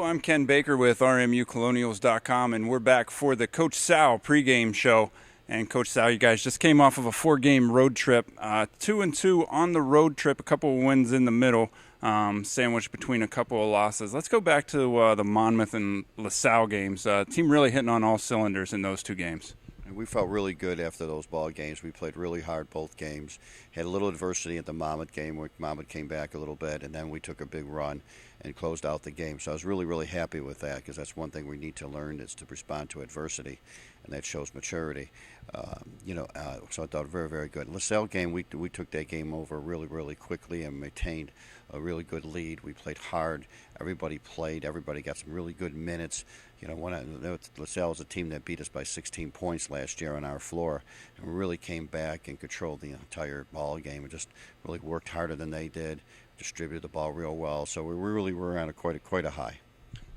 I'm Ken Baker with RMUcolonials.com, and we're back for the Coach Sal pregame show. And Coach Sal, you guys just came off of a 4-game road trip, 2-2 on the road trip, a couple of wins in the middle, sandwiched between a couple of losses. Let's go back to the Monmouth and LaSalle games. Team really hitting on all cylinders in those two games. And we felt really good after those ball games. We played really hard both games. Had a little adversity at the Monmouth game where Monmouth came back a little bit, and then we took a big run and closed out the game. So I was really, really happy with that because that's one thing we need to learn is to respond to adversity, and that shows maturity. So I thought very, very good. LaSalle game, we took that game over really, really quickly and maintained a really good lead. We played hard. Everybody played. Everybody got some really good minutes. LaSalle was a team that beat us by 16 points last year on our floor, and we really came back and controlled the entire ball game and just really worked harder than they did, distributed the ball real well. So we really were on quite a high.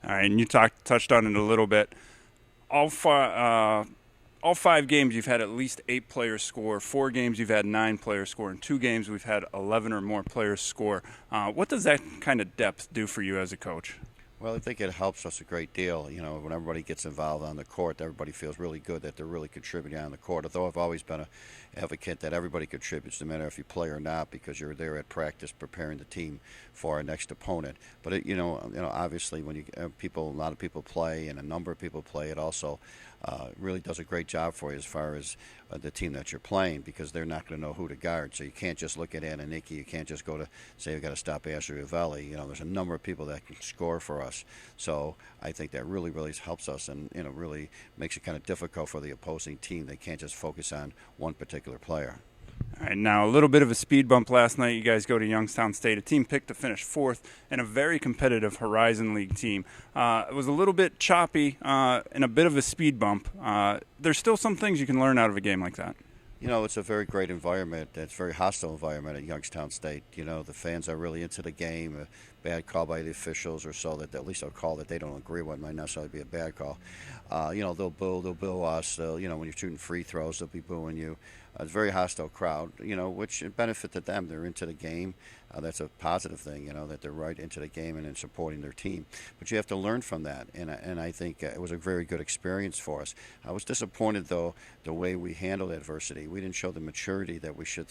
All right, and you touched on it a little bit. All five games you've had at least 8 players score. 4 games you've had 9 players score. In 2 games we've had 11 or more players score. What does that kind of depth do for you as a coach? Well, I think it helps us a great deal. When everybody gets involved on the court, everybody feels really good that they're really contributing on the court. Although I've always been an advocate that everybody contributes, no matter if you play or not, because you're there at practice preparing the team for our next opponent. But obviously, when a lot of people play and a number of people play, it also really does a great job for you as far as the team that you're playing, because they're not going to know who to guard. So you can't just look at Anna Nicky. You can't just go to say we've got to stop Asher Uvelli. There's a number of people that can score for us. So I think that really, really helps us, and really makes it kind of difficult for the opposing team. They can't just focus on one particular player. All right, now a little bit of a speed bump last night. You guys go to Youngstown State, a team picked to finish 4th in a very competitive Horizon League team. It was a little bit choppy and a bit of a speed bump. There's still some things you can learn out of a game like that. It's a very great environment. It's a very hostile environment at Youngstown State. The fans are really into the game. A bad call by the officials or so, that at least a call that they don't agree with might necessarily be a bad call. They'll boo us. When you're shooting free throws, they'll be booing you. It's a very hostile crowd, which benefited them. They're into the game. That's a positive thing, that they're right into the game and in supporting their team. But you have to learn from that, and I think it was a very good experience for us. I was disappointed, though, the way we handled adversity. We didn't show the maturity that we should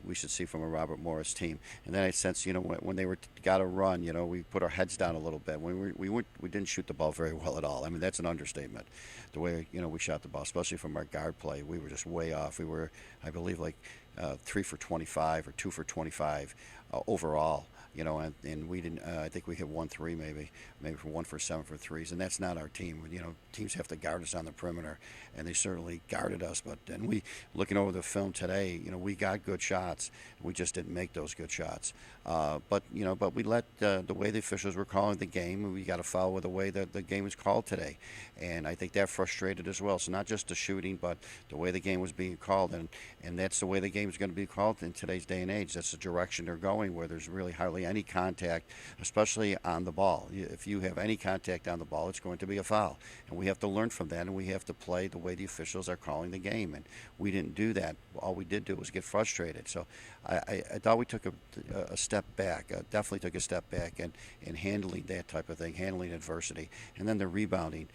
we should see from a Robert Morris team. And then I sensed, when they got a run, we put our heads down a little bit. We didn't shoot the ball very well at all. I mean, that's an understatement. The way we shot the ball, especially from our guard play, we were just way off. We were, I believe, 3 for 25 or 2 for 25 overall. And we didn't. I think we hit 1 3 maybe for 1 for 7 for threes, and that's not our team. Teams have to guard us on the perimeter, and they certainly guarded us. But then looking over the film today, we got good shots. We just didn't make those good shots. But we let the way the officials were calling the game. We got a foul with the way that the game was called today, and I think that frustrated as well. So not just the shooting, but the way the game was being called, and that's the way the game is going to be called in today's day and age. That's the direction they're going, where there's really hardly any contact, especially on the ball. If you have any contact on the ball, it's going to be a foul, and we have to learn from that, and we have to play the way the officials are calling the game, and we didn't do that. All we did do was get frustrated. So I thought we took a step back, definitely took a step back in handling that type of thing, handling adversity, and then the rebounding.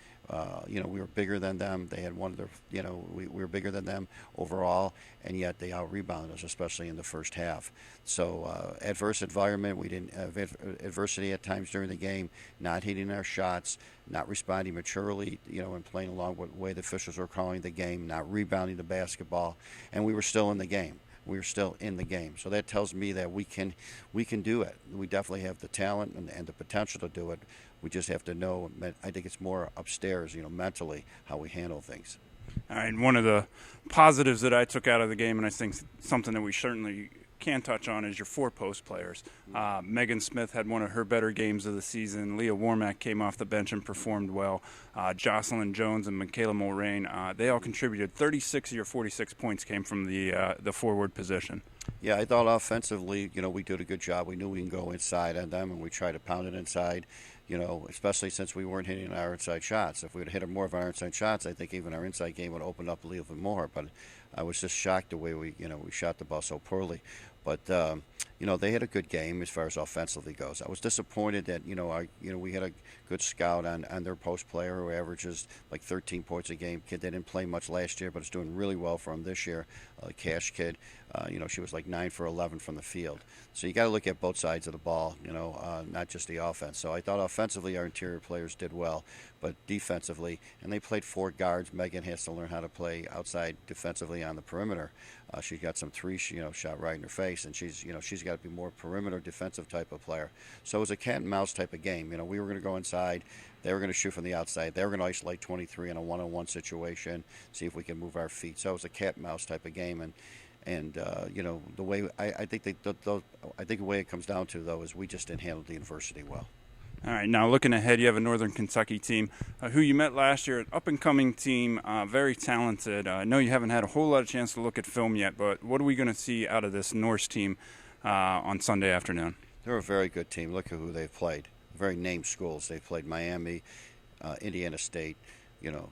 We were bigger than them. They had one of their, we were bigger than them overall, and yet they out-rebounded us, especially in the first half. So adverse environment, we didn't have adversity at times during the game, not hitting our shots, not responding maturely, and playing along with the way the officials were calling the game, not rebounding the basketball, and we were still in the game. We were still in the game. So that tells me that we can do it. We definitely have the talent and the potential to do it. We just have to know. I think it's more upstairs, mentally, how we handle things. All right, one of the positives that I took out of the game, and I think something that we certainly can touch on, is your 4 post players. Megan Smith had one of her better games of the season. Leah Warmack came off the bench and performed well. Jocelyn Jones and Michaela Mulrain, they all contributed. 36 of your 46 points came from the forward position. Yeah, I thought offensively, we did a good job. We knew we can go inside on them, and we tried to pound it inside, especially since we weren't hitting our inside shots. If we would have hit more of our inside shots, I think even our inside game would open up a little bit more. But I was just shocked the way we shot the ball so poorly. But they had a good game as far as offensively goes. I was disappointed that we had a good scout on their post player who averages like 13 points a game. Kid that didn't play much last year, but is doing really well for him this year. Cash kid, she was like 9 for 11 from the field. So you got to look at both sides of the ball, not just the offense. So I thought offensively our interior players did well, but defensively, and they played 4 guards. Megan has to learn how to play outside defensively on the perimeter. She got some threes, shot right in her face, and she's got to be more perimeter defensive type of player. So it was a cat and mouse type of game. We were going to go inside. They were going to shoot from the outside. They were going to isolate 23 in a one-on-one situation, see if we can move our feet. So it was a cat and mouse type of game, and the way I think the way it comes down to though is we just didn't handle the adversity well. All right, now looking ahead, you have a Northern Kentucky team who you met last year, an up-and-coming team, very talented. I know you haven't had a whole lot of chance to look at film yet, but what are we going to see out of this Norse team on Sunday afternoon? They're a very good team. Look at who they've played. Very named schools. They've played Miami, Indiana State,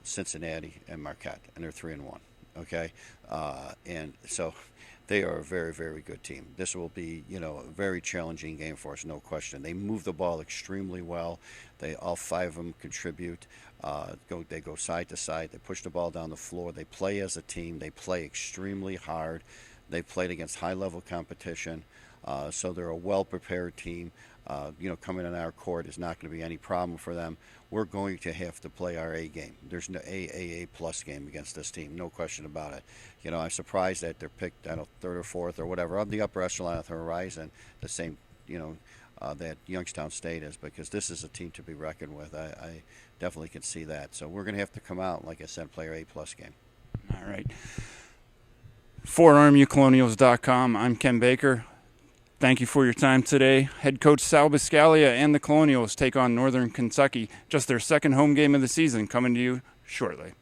Cincinnati, and Marquette, and they're 3-1. Okay, and so they are a very, very good team. This will be, a very challenging game for us, no question. They move the ball extremely well. All 5 of them contribute. They go side to side. They push the ball down the floor. They play as a team. They play extremely hard. They've played against high-level competition, so they're a well-prepared team. Coming on our court is not going to be any problem for them. We're going to have to play our A game. There's no A plus game against this team, no question about it. I'm surprised that they're picked, 3rd or 4th or whatever, on the upper echelon of the horizon, the same, that Youngstown State is, because this is a team to be reckoned with. I definitely can see that. So we're going to have to come out, like I said, play our A plus game. All right. For RMUColonials.com, I'm Ken Baker. Thank you for your time today. Head coach Sal Buscaglia and the Colonials take on Northern Kentucky, just their second home game of the season, coming to you shortly.